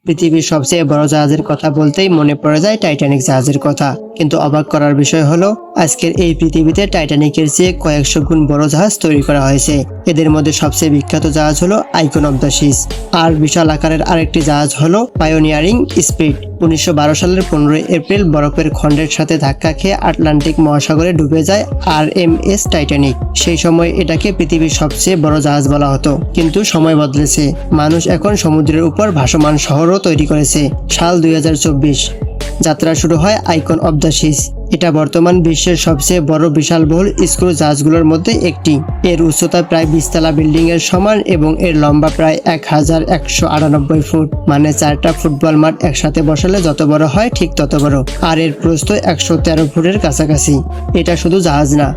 পৃথিবীর সবচেয়ে বড় জাহাজের কথা বলতেই মনে পড়ে যায় টাইটানিক জাহাজের কথা। কিন্তু অবাক করার বিষয় হলো আজকের এই পৃথিবীতে টাইটানিকের চেয়ে কয়েকশো গুণ বড় জাহাজ তৈরি করা হয়েছে। এদের মধ্যে সবচেয়ে বিখ্যাত জাহাজ হলো আইকন অফ দ্য সিজ। আর বিশাল আকারের আরেকটি জাহাজ হলো পায়োনিয়ারিং স্পিরিট। 1912 সালের 15 এপ্রিল বরফের খণ্ডের সাথে ধাক্কা খেয়ে আটলান্টিক মহাসাগরে ডুবে যায় RMS টাইটানিক। সেই সময় এটাকে পৃথিবীর সবচেয়ে বড় জাহাজ বলা হতো। কিন্তু সময় বদলেছে, মানুষ এখন সমুদ্রের উপর ভাসমান শহরও তৈরি করেছে। সাল 2024, যাত্রা শুরু হয় আইকন অফ দ্য সিজ। এটা বর্তমান বিশ্বের সবচেয়ে বড় বিশালবহুল স্ক্রু জাহাজগুলোর মধ্যে একটি। এর উচ্চতা প্রায় 20 তলা বিল্ডিং এর সমান এবং এর লম্বা প্রায় 1198 ফুট, মানে 4টা ফুটবল মাঠ একসাথে বসালে যত বড় হয় ঠিক তত বড়। আর এর প্রস্থ 113 ফুটের কাছাকাছি। এটা শুধু জাহাজ না,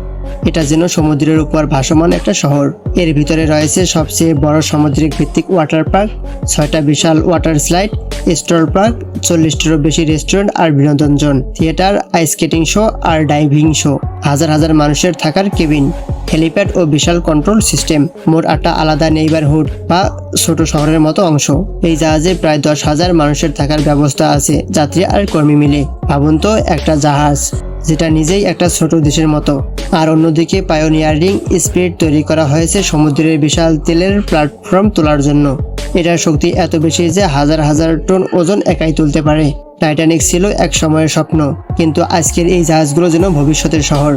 এটা যেন সমুদ্রের উপর ভাসমান একটা শহর। এর ভিতরে রয়েছে সবচেয়ে বড় সামুদ্রিক ভিত্তিক ওয়াটার পার্ক, 6টা বিশাল ওয়াটার স্লাইড, স্টল পার্ক, 40টিরও বেশি রেস্টুরেন্ট আর বিনোদন zone, theatre, ice skating show আর ডাইভিং শো, হাজার হাজার মানুষের থাকার কেবিন, হেলিপ্যাড ও বিশাল কন্ট্রোল সিস্টেম, মোট 8টা আলাদা নেইবারহুড বা ছোট শহরের মতো অংশ। এই জাহাজে প্রায় 10,000 মানুষের থাকার ব্যবস্থা আছে, যাত্রী আর কর্মী মিলে। ভাবুন তো, একটা জাহাজ যেটা নিজেই একটা ছোট দেশের মতো। আর অন্যদিকে পায়োনিয়ারিং স্পিরিট তৈরি করা হয়েছে সমুদ্রের বিশাল তেলের প্ল্যাটফর্ম তোলার জন্য। এটার শক্তি এত বেশি যে হাজার হাজার টন ওজন একাই তুলতে পারে। টাইটানিক ছিল এক সময়ের স্বপ্ন, কিন্তু আজকের এই জাহাজগুলো যেন ভবিষ্যতের শহর।